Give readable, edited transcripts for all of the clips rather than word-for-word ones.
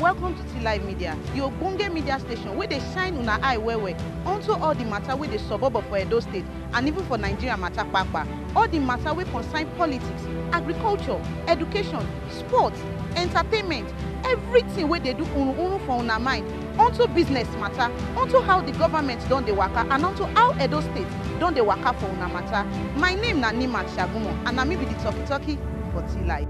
welcome to T-Live Media, the ogbonge media station where they shine una eye well onto all the matter with the suburb of Edo State and even for Nigeria matter kpakpa. All the matter wey concern politics, agriculture, education, sports, entertainment, everything wey they do unu for una mind, onto business matter, onto how the government don dey waka and onto how Edo State don dey waka for una matter. My name na Nimat Shagumo and na me be the talkie for T-Live.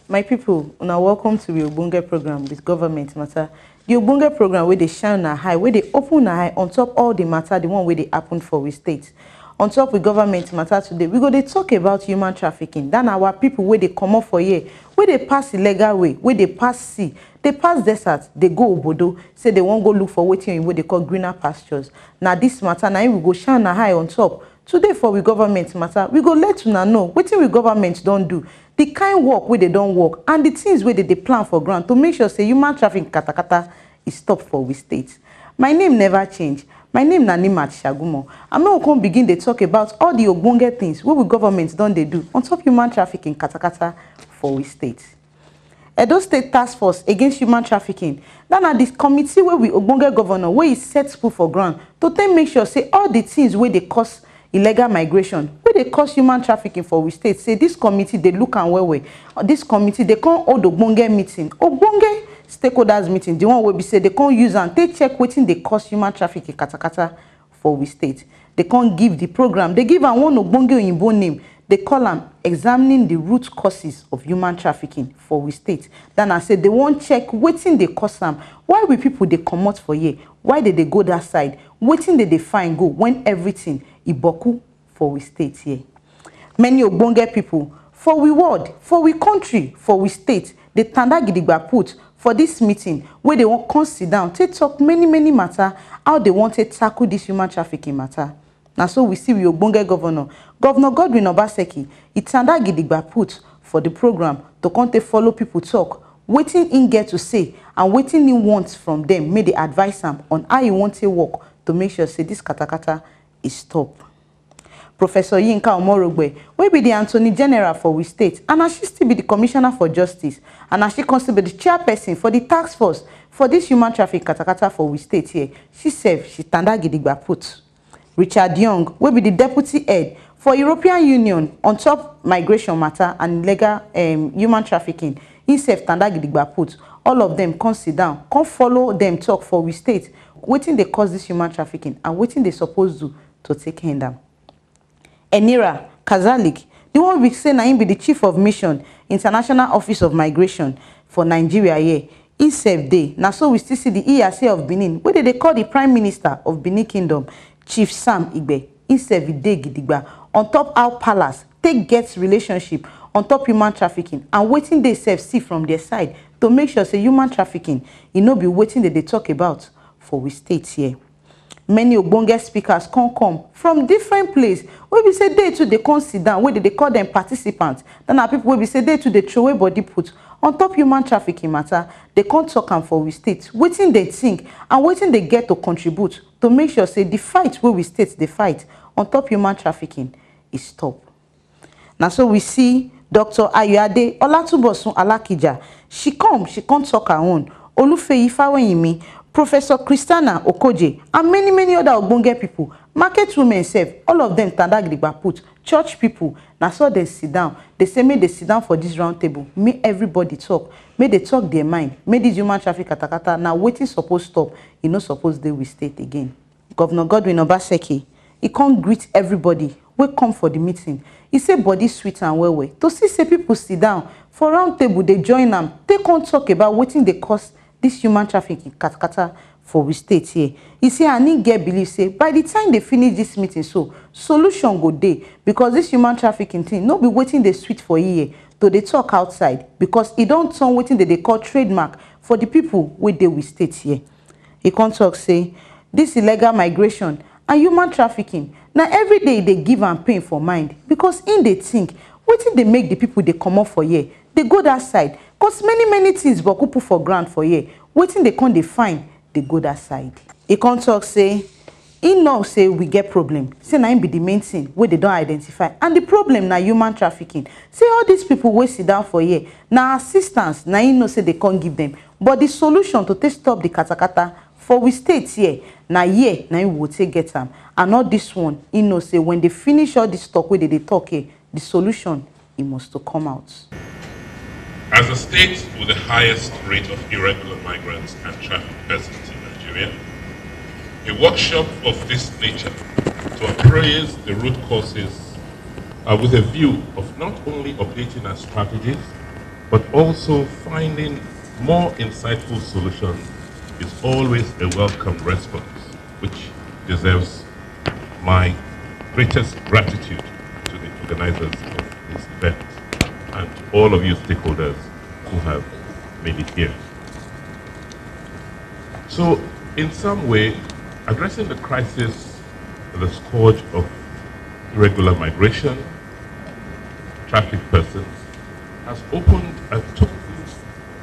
My people, una welcome to the ogbonge program with government matter. The ogbonge program where they shine a high, where they open a high on top all the matter, the one where they happen for we state. On top with government matter today, we go to talk about human trafficking. Then our people where they come up for here, where they pass illegal way, where they pass sea, they pass desert, they go obodo, say they won't go look for waiting in what they call greener pastures. Now this matter, now we go shine a high on top. Today for we government matter, we go let una know wetin we government don't do, the kind work where they don't work, and the things where they plan for ground to make sure say human trafficking katakata is stopped for we state. My name never change. My name na Nimat Shagumo. I'm not going to begin to talk about all the ogbonge things where we government don't they do on top human trafficking katakata for we state. Edo State Taskforce against human trafficking. That na this committee where we ogbonge governor where he set school for ground to make sure say all the things where they cause illegal migration, where they cause human trafficking for we state, say this committee they look and well. This committee they can't hold ogbonge meeting, ogbonge stakeholders meeting, the one where we say they can't use and they check wetin they cause human trafficking katakata for we state. They can't give the program, they give am one ogbonge oyinbo name, they call them examining the root causes of human trafficking for we state. Then I said they won't check wetin they cause them, why we people they come out for here, why did they go that side, wetin they find go when everything iboku for we state here. Many ogbonge people for we world, for we country, for we state, they tanda gidigba put for this meeting where they won't come sit down, they talk many matter how they want to tackle this human trafficking matter. Now so we see we ogbonge governor Godwin Obaseki, he tanda gidigba put for the program to come to follow people talk, waiting in get to say and waiting in wants from them, may they advise them on how you want to work to make sure say this katakata is stopped. Professor Yinka Omorogbe will be the Attorney General for we state, and as she still be the Commissioner for Justice, and as she consider the chairperson for the task force for this human trafficking katakata for we state here, she said she tanda gidigba put. Richard Young will be the Deputy Head for European Union on top migration matter and illegal human trafficking. He said tanda gidigba put. All of them come sit down, come follow them talk for we state, waiting they cause this human trafficking and waiting they supposed to take hand them. Enira Kazalik, the one we say na him be the Chief of Mission, International Office of Migration for Nigeria here. He said day. Now so we still see the ERC of Benin, where they call the Prime Minister of Benin Kingdom, Chief Sam Igbe. He said day gidigba on top our palace, take gets relationship on top human trafficking and waiting they see from their side to make sure say human trafficking, you know, be waiting that they talk about for we state here. Many ogbonge speakers come from different places. Where we say they too they come sit down, where they call them participants. Then our people where we say they too they throw away body put on top human trafficking matter. They can't talk and for we state, waiting they think and waiting they get to contribute to make sure say the fight where we state the fight on top human trafficking is stopped. Now so we see Dr. Ayode Olatubosun Alakija. She can't talk her own. Olufeyi Fawenyimi, Professor Christiana Okoje, and many other ogbonge people, market women self, all of them tanda gidigba put, church people, na so they sit down. They say may they sit down for this round table, may everybody talk, may they talk their mind, may this human traffic katakata, now waiting supposed stop, you know supposed they will state again. Governor Godwin Obaseki, he can't greet everybody, we come for the meeting. He say body sweet and well. To see say people sit down, for round table they join them, they can't talk about waiting they cause this human trafficking katakata for we state here. He say I need get believe say by the time they finish this meeting, so solution go day because this human trafficking thing no be waiting they sweet for here to they talk outside because it don't turn waiting that they call trademark for the people where they we state here. He can't talk say this illegal migration and human trafficking. Now every day they give and pain for mind because in they think waiting they make the people they come up for here. They go that side. Because many things but put for ground for here. Waiting they can't define, they go that side. He can't talk say He know say we get problem. Say na him be the main thing where they don't identify. And the problem na human trafficking. Say all these people wey sit down for here, na assistance, na him know say they can't give them. But the solution to take stop the katakata for we state here, na here na him will take get them. And not this one, he know say when they finish all this talk where they talk here, the solution it must to come out. As a state with the highest rate of irregular migrants and trafficked persons in Nigeria, a workshop of this nature to appraise the root causes with a view of not only updating our strategies, but also finding more insightful solutions is always a welcome response, which deserves my greatest gratitude to the organizers of this event and to all of you stakeholders who have made it here. So, in some way, addressing the crisis, the scourge of irregular migration, trafficked persons, has opened a totally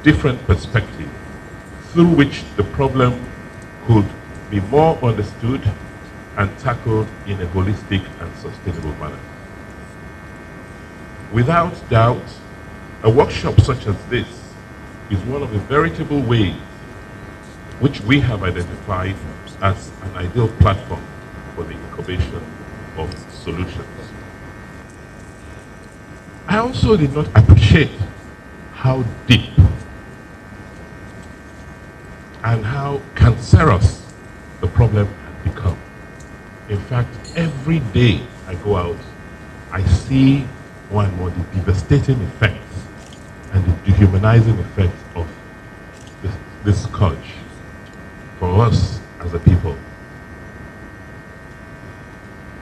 different perspective through which the problem could be more understood and tackled in a holistic and sustainable manner. Without doubt, a workshop such as this is one of the veritable ways which we have identified as an ideal platform for the incubation of solutions. I also did not appreciate how deep and how cancerous the problem had become. In fact, every day I go out, I see more and more the devastating effects and the dehumanizing effects of this scourge for us as a people.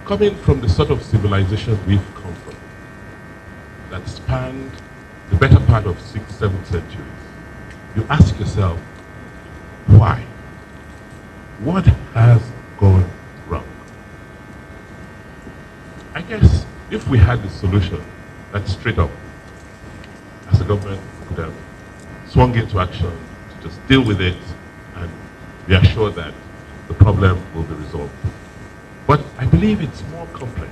Coming from the sort of civilization we've come from, that spanned the better part of 6th, 7th centuries, you ask yourself, why? What has gone wrong? I guess if we had the solution that straight up, as a government, could have swung into action to just deal with it and be assured that the problem will be resolved. But I believe it's more complex,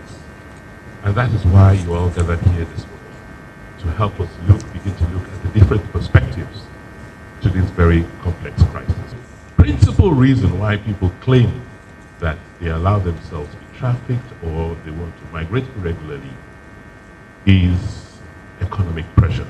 and that is why you all gathered here this morning, to help us begin to look at the different perspectives to this very complex crisis. Principal reason why people claim that they allow themselves to be trafficked or they want to migrate irregularly is economic pressure.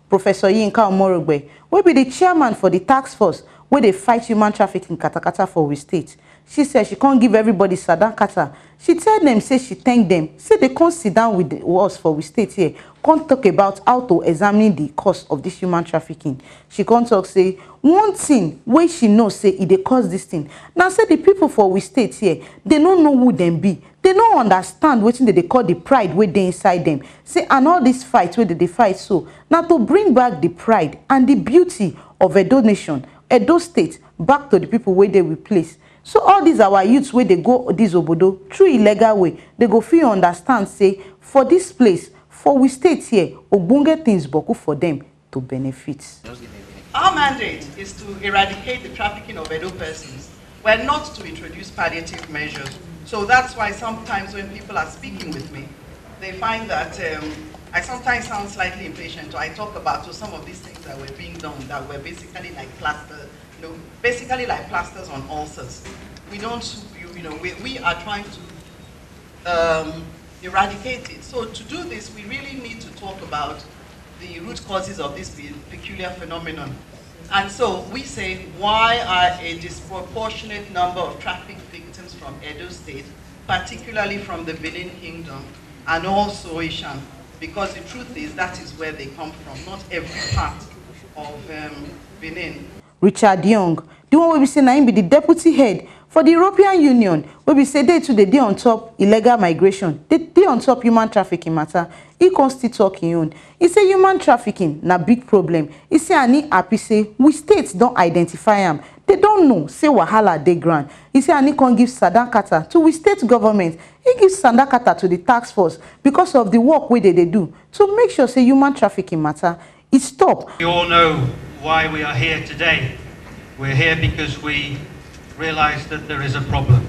Professor Yinka Omorogbe will be the chairman for the task force where they fight human trafficking katakata for we state. She said she can't give everybody sadakata. She tell them, say she thank them, say they can't sit down with us for we state here, can't talk about how to examine the cause of this human trafficking. She can't talk, say, one thing where she knows, say, it they cause this thing. Now, say the people for we state here, they don't know who them be. They don't understand what they call the pride where they inside them. Say, and all these fights where they fight so. Now, to bring back the pride and the beauty of Edo nation, Edo state, back to the people where they will place. So all these our youths where they go this obodo through illegal way, they go feel understand say for this place, for we state here, ogbonge things boku for them to benefit. Our mandate is to eradicate the trafficking of Edo persons. We're not to introduce palliative measures. So that's why sometimes when people are speaking with me, they find that I sometimes sound slightly impatient. I talk about some of these things that were being done that were basically like plaster. Basically like plasters on ulcers. We don't, we are trying to eradicate it. So to do this, we really need to talk about the root causes of this peculiar phenomenon. And so we say, why are a disproportionate number of traffic victims from Edo State, particularly from the Benin Kingdom, and also Ishan? Because the truth is, that is where they come from, not every part of Benin. Richard Young, the one we say na be the deputy head for the European Union, where we say they today on top illegal migration, they on top human trafficking matter. He constitute talking on. He say human trafficking na big problem. He say ani happy say we states don't identify them. They don't know. Say wahala dey ground. He say ani can give sadakata to we state government. He gives sadakata to the task force because of the work where they do to make sure say human trafficking matter is stop. We all know why we are here today. We're here because we realize that there is a problem.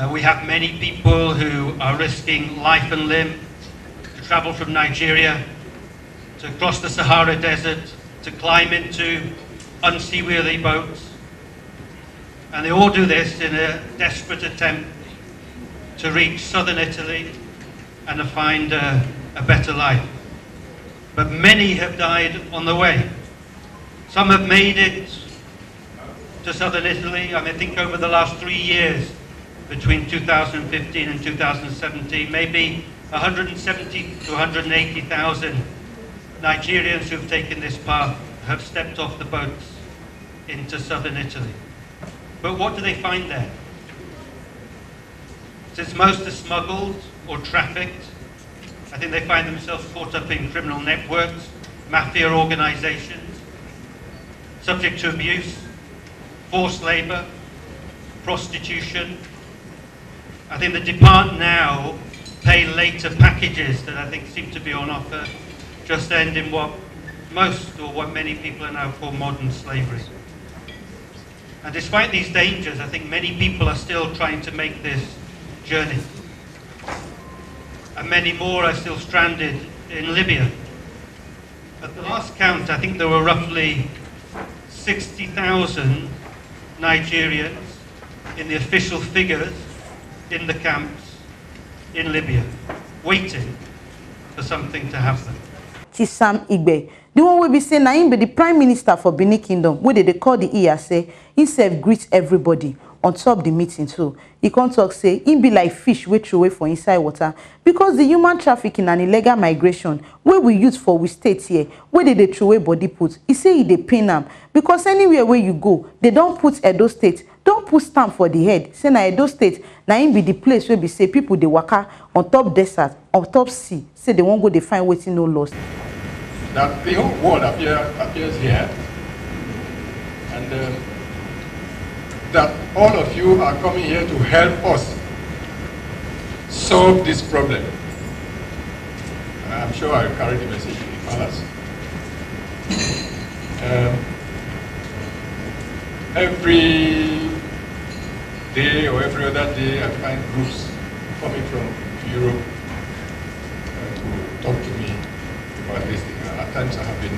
We have many people who are risking life and limb to travel from Nigeria, to cross the Sahara Desert, to climb into unseaworthy boats. And they all do this in a desperate attempt to reach southern Italy and to find a better life. But many have died on the way. Some have made it to southern Italy. I think over the last 3 years, between 2015 and 2017, maybe 170 to 180,000 Nigerians who've taken this path have stepped off the boats into southern Italy. But what do they find there? Since most are smuggled or trafficked, I think they find themselves caught up in criminal networks, mafia organizations, subject to abuse, forced labor, prostitution. I think the depart now, pay later packages that I think seem to be on offer just end in what most or what many people are now call modern slavery. And despite these dangers, I think many people are still trying to make this journey. And many more are still stranded in Libya. At the last count, I think there were roughly 60,000 Nigerians in the official figures in the camps in Libya, waiting for something to happen. Sam Igbe, the one will be saying na him be the Prime Minister for Benin Kingdom, where they call the EA say himself greet everybody on top the meeting too. He can't talk say him be like fish wey throw away for inside water because the human trafficking and illegal migration where we use for we state here, where they throw away body put. He say they pain am because anywhere where you go, they don't put Edo State, don't put stamp for the head. Say na Edo State, na him be the place where we say people they waka on top desert, on top sea. Say they won't go, they find waiting no loss. That the whole world appears here, and that all of you are coming here to help us solve this problem. I'm sure I'll carry the message to the fathers. Every day or every other day, I find groups coming from Europe to talk to me about this thing. At times I have been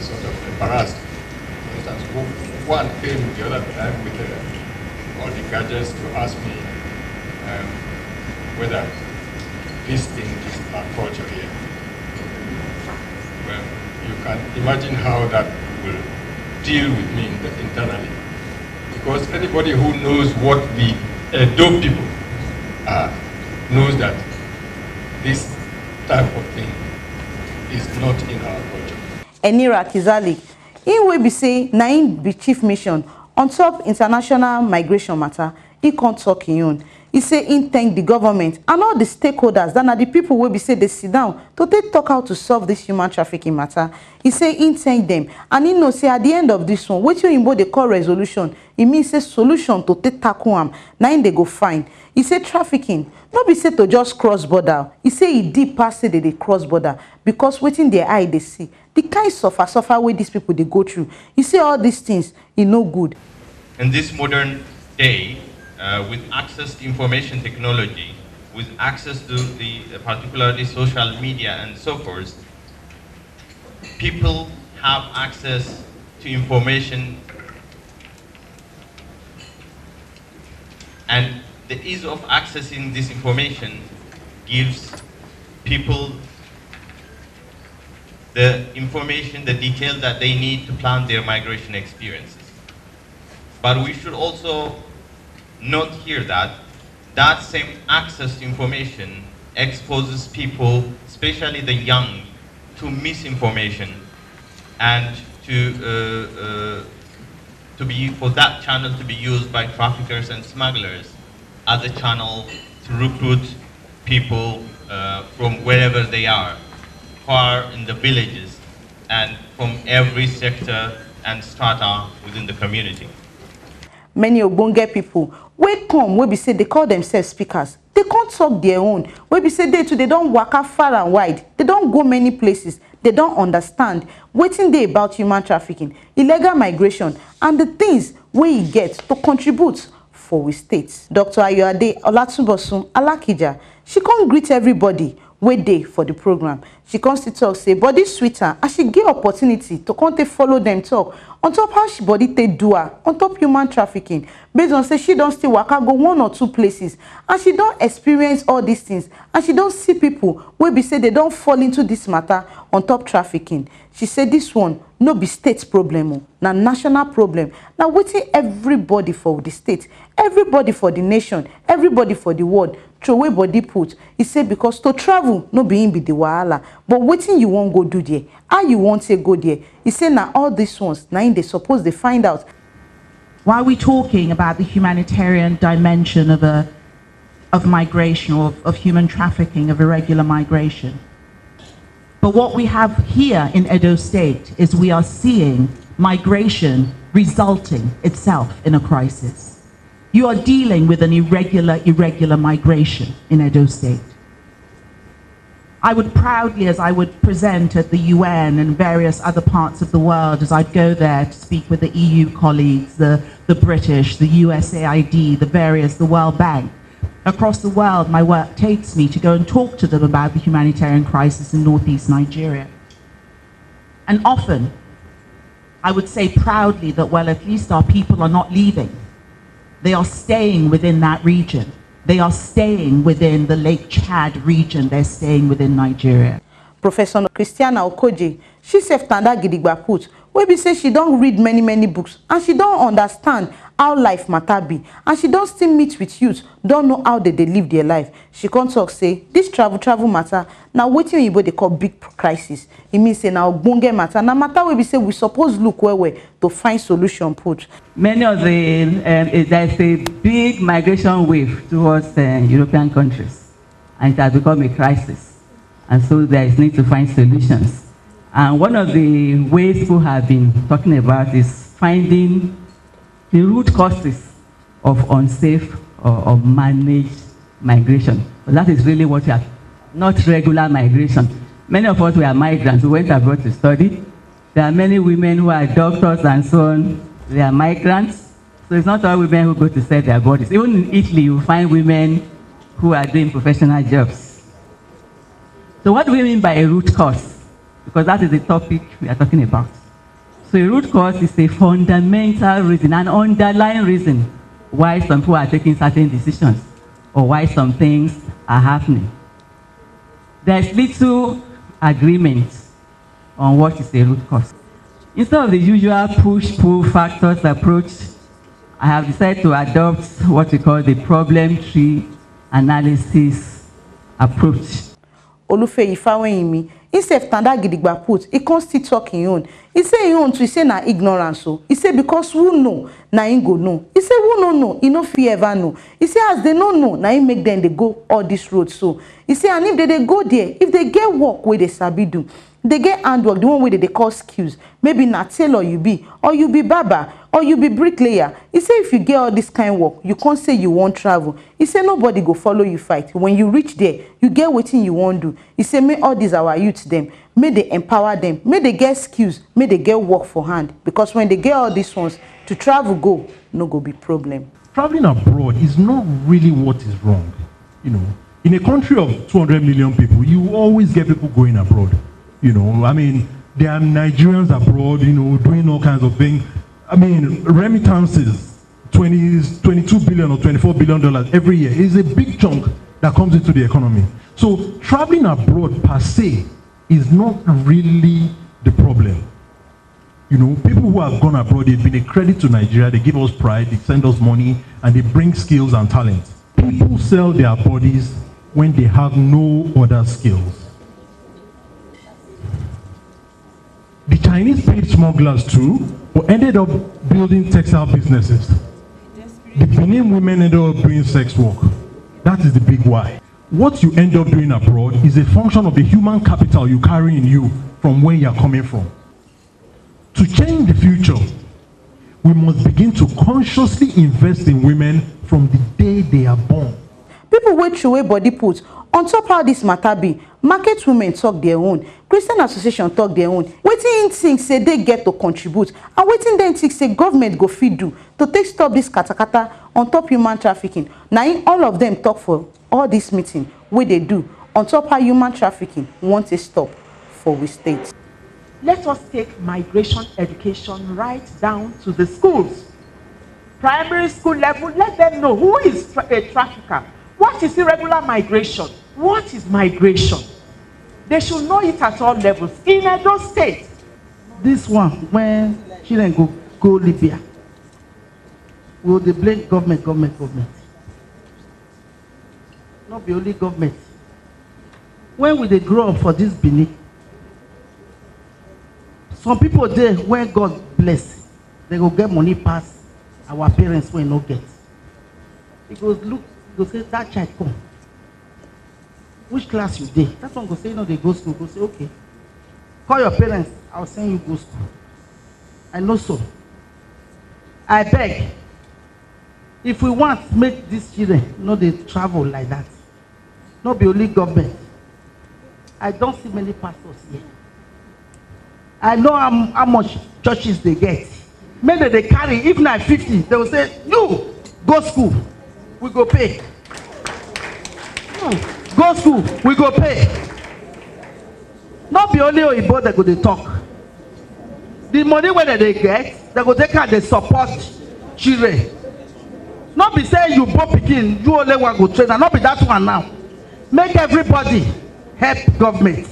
sort of embarrassed. For instance, one came the other time with all the gadgets to ask me whether this thing is our culture here. Well, you can imagine how that will deal with me internally. Because anybody who knows what the Edo people are knows that this type of thing is not in our culture. Enira Kizalik, he will be say na him be chief mission on top international migration matter. He can't talk him own. He say he thank the government and all the stakeholders that are the people will be say they sit down to take talk how to solve this human trafficking matter. He say he thank them and he know say at the end of this one, what you they call resolution, it means a solution to take tackle am. Now they go find. He say trafficking, not be said to just cross border. He say he deep past say they cross border because waiting their eye they see the kind suffer where these people they go through. He say all these things no good. In this modern day, with access to information technology, with access to the particularly social media and so forth, people have access to information, and the ease of accessing this information gives people the information, the detail that they need to plan their migration experiences. But we should also note here that that same access to information exposes people, especially the young, to misinformation and for that channel to be used by traffickers and smugglers as a channel to recruit people from wherever they are, far in the villages and from every sector and strata within the community. Many Obonge people wey come wey be say they call themselves speakers, they can't talk their own. Wey be say they too they don't walk out far and wide, they don't go many places, they don't understand wetin dey about human trafficking, illegal migration and the things wey e get to contribute for we state. Dr. Ayoade Olatunbosun Alakija, she can't greet everybody wey dey for the program. She comes to talk say body sweeter as she get opportunity to come take follow them talk on top how she body take do her on top human trafficking based on say she don still waka go 1 or 2 places and she don experience all these things and she don see people wey be say they don fall into this matter on top trafficking. She say this one no be state problem o, na national problem. Na wetin everybody for the state, everybody for the nation, everybody for the world throway body put. He say because to travel no be him be the wahala, but wetin you wan go do there, how you wan take go there. He say na all these ones na im dey suppose dey find out. Why are we talking about the humanitarian dimension of migration, or of human trafficking, of irregular migration? But what we have here in Edo State is we are seeing migration resulting itself in a crisis. You are dealing with an irregular migration in Edo State. I would proudly, as I would present at the UN and various other parts of the world, as I'd go there to speak with the EU colleagues, the British, the USAID, the World Bank, across the world, my work takes me to go and talk to them about the humanitarian crisis in northeast Nigeria. And often, I would say proudly that, well, at least our people are not leaving. They are staying within that region. They are staying within the Lake Chad region. They're staying within Nigeria. Professor Christiana Okoje, she sef tanda gidigba put, wey be say she don read many books and she don understand how life matter be, and she don still meet with youth, don know how they live their life. She come talk say this travel matter na wetin oyibo dey call big crisis. E mean say na ogbonge matter, na matter wey be say we suppose look well to find solution put. Many of the there's a big migration wave towards European countries, and it has become a crisis, and so there is need to find solutions. And one of the ways people have been talking about is finding the root causes of unsafe or managed migration. But that is really what we are, not regular migration. Many of us were migrants who went abroad to study. There are many women who are doctors and so on. They are migrants. So it's not all women who go to sell their bodies. Even in Italy, you find women who are doing professional jobs. So what do we mean by a root cause? Because that is the topic we are talking about. So a root cause is a fundamental reason, an underlying reason why some people are taking certain decisions or why some things are happening. There's little agreement on what is a root cause. Instead of the usual push-pull factors approach, I have decided to adopt what we call the problem tree analysis approach. Olufeyi Fawehinmi, instead tanda gidigba put, he can't still talk in own. He say in own to say na ignorance so. He say because who know, na him go know. He say who no know, he no fit ever know. He say as they no know, na him make them they go all this road so. He say and if they go there, if they get work where they sabi do, they get handwork, the one way they call skills. Maybe na tailor you be, or you be barber, or you be bricklayer. He say if you get all this kind of work, you can't say you won't travel. He say nobody go follow you fight. When you reach there, you get what you want do. He say make all these our youth them, may they empower them, may they get skills, may they get work for hand. Because when they get all these ones, to travel go, no go be problem. Traveling abroad is not really what is wrong. You know, in a country of 200 million people, you always get people going abroad. You know, I mean, there are Nigerians abroad, you know, doing all kinds of things. I mean, remittances, 22 billion or $24 billion every year is a big chunk that comes into the economy. So traveling abroad per se is not really the problem. You know, people who have gone abroad, they've been a credit to Nigeria, they give us pride, they send us money, and they bring skills and talent. People sell their bodies when they have no other skills. The Chinese paid smugglers too, but ended up building textile businesses. The Benin women ended up doing sex work. That is the big why. What you end up doing abroad is a function of the human capital you carry in you from where you are coming from. To change the future, we must begin to consciously invest in women from the day they are born. People wey throw away body put On top how this matter be, market women talk their own, Christian association talk their own. Wetin im think say they get to contribute, and wetin dem think say government go fit do to take stop this katakata on top human trafficking. Na im all of them talk for all this meeting wey they do on top how human trafficking want to stop for we state. Let us take migration education right down to the schools. Primary school level, let them know who is a trafficker. What is irregular migration? What is migration? They should know it at all levels. In Edo State, this one, when children go Libya, will they blame government? Not be only government. When will they grow up for this Benin? Some people there, when God bless, they go get money past our parents will not get. Because look, go say that child come. Which class you dey? That one go say, no, they go school. Go say, okay. Call your parents. I'll send you go school. I know so. I beg. If we want to make these children know they travel like that, not be only government. I don't see many pastors here. I know how much churches they get. Maybe they carry, if not 50, they will say, you go school, we go pay. Go school, we go pay. Not be only Oyibo they go they talk. The money where they get, they go take out they support children. Not be saying you both pikin, you only one go train, and not be that one now. Make everybody help government.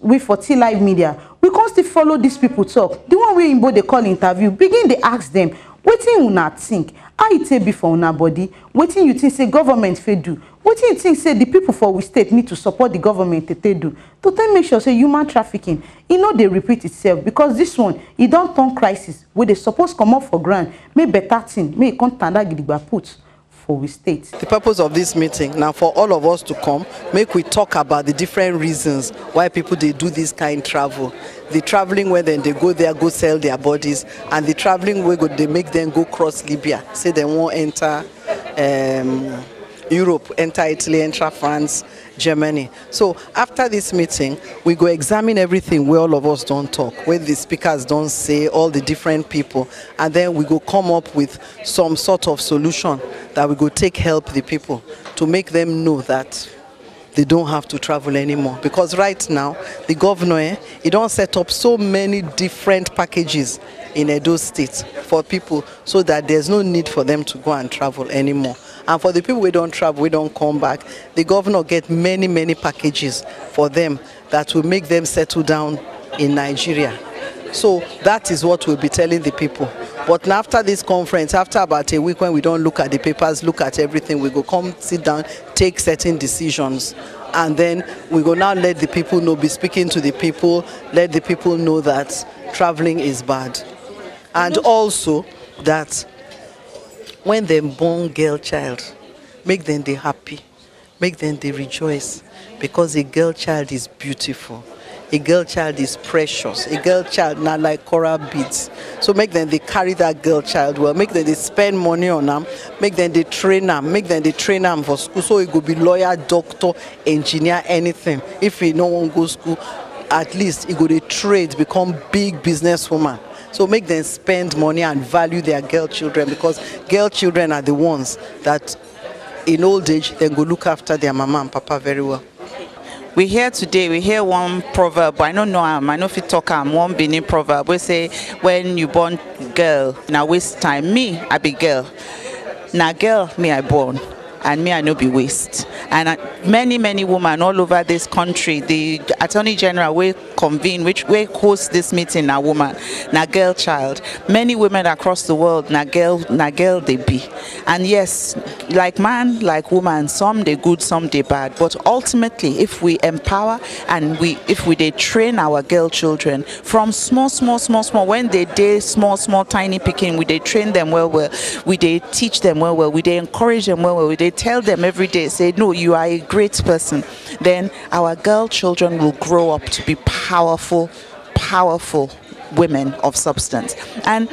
We for T Live Media, we constantly follow these people talk. The one wey Imbo they call interview, begin they ask them, wetin una think? How it take be for una body? Wetin you think say government fit do? Wetin you think say the people for we state need to support the government to do? To take make sure say human trafficking, know they repeat itself, because this one, it don't turn crisis where they suppose come up for ground, make better thing, make come tanda gidigba put for we state. The purpose of this meeting now for all of us to come, make we talk about the different reasons why people they do this kind of travel. The traveling where then they go there, go sell their bodies, and the traveling where they make them go cross Libya, say they won't enter Europe, enter Italy, enter France, Germany. So after this meeting, we go examine everything where all of us don't talk, where the speakers don't say, all the different people, and then we go come up with some sort of solution that we go take help the people to make them know that they don't have to travel anymore. Because right now, the governor, he don't set up so many different packages in Edo State for people so that there's no need for them to go and travel anymore. And for the people who don't travel, we don't come back, the governor get many packages for them that will make them settle down in Nigeria. So that is what we'll be telling the people. But now after this conference, after about a week when we don't look at the papers, look at everything, we go come sit down, take certain decisions. And then we go now let the people know, be speaking to the people, let the people know that traveling is bad. And also that when they born girl child, make them they happy, make them they rejoice, because a girl child is beautiful. A girl child is precious. A girl child not like coral beads. So make them they carry that girl child well. Make them they spend money on them. Make them they train them. Make them they train them for school. So it could be lawyer, doctor, engineer, anything. If he no one go school, at least it go they trade, become big businesswoman. So make them spend money and value their girl children, because girl children are the ones that in old age they go look after their mama and papa very well. We hear today, we hear one proverb, but I don't know I know if you talk one Benin proverb, we say, when you born girl, now waste time. Me, I be girl. Now girl, me I born. And me I no be waste. And many women all over this country, the Attorney General will convene, which will host this meeting, now woman, now girl child. Many women across the world, now girl they be. And yes, like man, like woman, some they good, some they bad. But ultimately, if we empower and if we they train our girl children from small, when they day small, tiny picking, we they train them well, we they teach them well, we they encourage them well, we they tell them every day, say, no, you are a great person, then our girl children will grow up to be powerful women of substance. And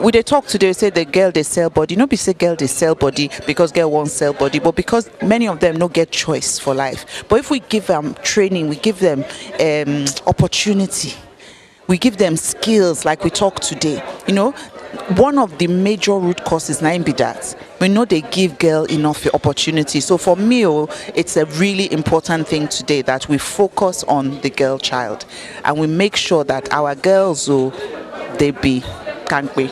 we dey talk today, say the girl they sell body. No be say girl they sell body because girl won't sell body, but because many of them no get choice for life. But if we give them training, we give them opportunity, we give them skills like we talk today, you know, one of the major root causes now be that we know they give girl enough opportunity. So for me, it's a really important thing today that we focus on the girl child and we make sure that our girls, they be, can't be.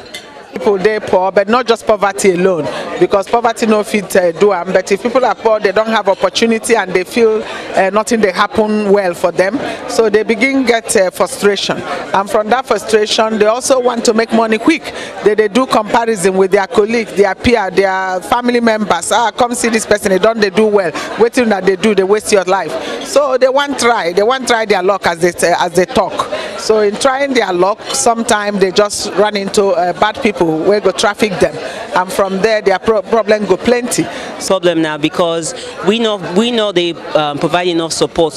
People they poor, but not just poverty alone, because poverty no fit do them. But if people are poor, they don't have opportunity and they feel nothing they happen well for them, so they begin get frustration. And from that frustration, they also want to make money quick. They do comparison with their colleague, their peer, their family members. Come see this person, they do well. Waiting that they do, they waste your life. So they want try their luck as they talk. So in trying their luck, sometimes they just run into bad people where go traffic them, and from there their problem go plenty. Problem now because we know they provide enough support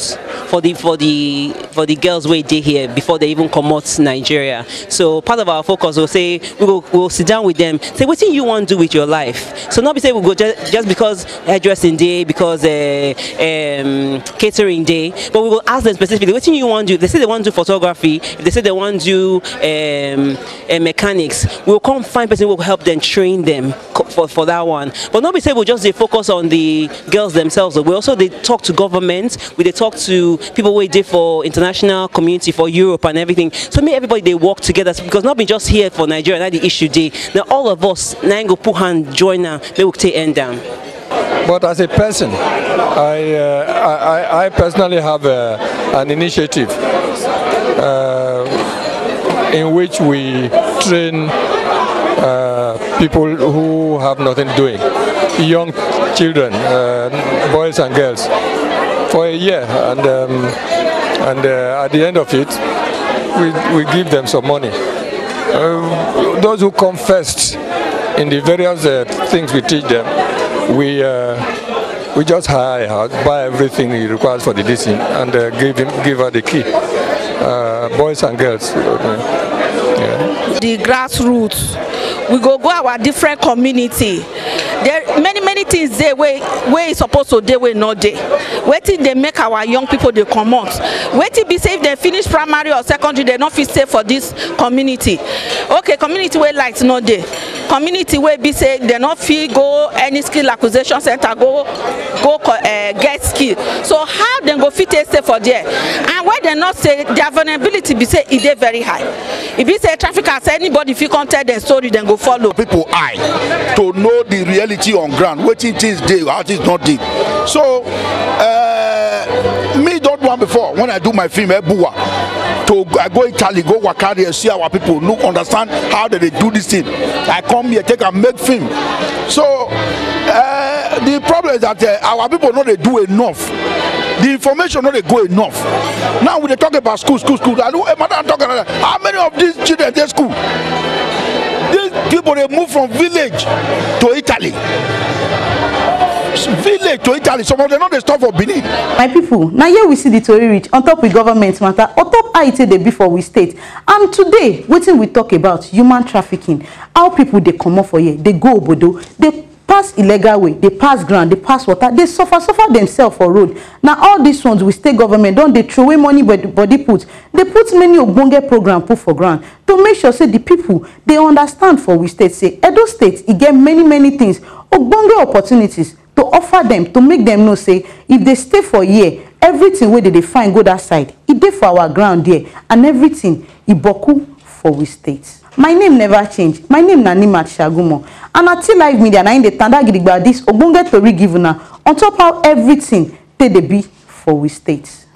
for the girls where they here before they even come out Nigeria. So part of our focus will say we'll sit down with them, say what do you want to do with your life. So not be say we go just because hairdressing day, because catering day, but we will ask them specifically what do you want to do. They say they want to do photography. If they say they want to do mechanics, we'll come find person who will help them, train them for that one. But not be say we'll just focus on the girls themselves. We also they talk to government, they talk to people who did for international community, for Europe and everything. So make everybody they work together, because not be just here for Nigeria, not the issue day. Now all of us now go put hand join now, they will take end down. But as a person, I personally have an initiative in which we train people who have nothing doing, young children, boys and girls, for a year, and at the end of it, we give them some money. Those who come first in the various things we teach them, we just hire her, buy everything he requires for the teaching, and give her the key. Boys and girls. The grassroots, we go our different community. There many things there where it's supposed to do, where not day. Waiting they make our young people they come out. Waiting be safe they finish primary or secondary, they not feel safe for this community. Okay, community where lights not day. Community where be say they not feel go any skill acquisition center go get skill. So how they go fit safe for there? And where they not say their vulnerability be say it is very high. If you say traffickers, anybody if you can't tell their story, then go follow. People to know the reality on ground, waiting things day, how things not day. So me don't want before when I do my film Ebua. I go Italy, go Wakari and see our people look, understand how they do this thing. I come here, take and make film. So the problem is that our people know they do enough. The information not they go enough. Now when they talk about school. I know I'm talking about how many of these children they school. These people they move from village to Italy. Village to Italy, some of them not the stuff for Benin. My people, now here we see the Tory reach on top with government matter, on top how it they before we state. And today, wetin we talk about human trafficking, how people they come off for here, they go obodo, they pass illegal way, they pass ground, they pass water, they suffer themselves for road. Now all these ones we state government don't they throw away money but body put. They put many ogbonge program put for ground to make sure say the people they understand for we state say Edo State it get many things, ogbonge opportunities to offer them, to make them know say if they stay for a year, everything where they find go that side, it dey for our ground there, and everything iboku for we state. My name never change. My name na Nimat Shagumo, and at Live Media na in the tanda gidigba this ogbonge tori give una on top how everything they be for we state.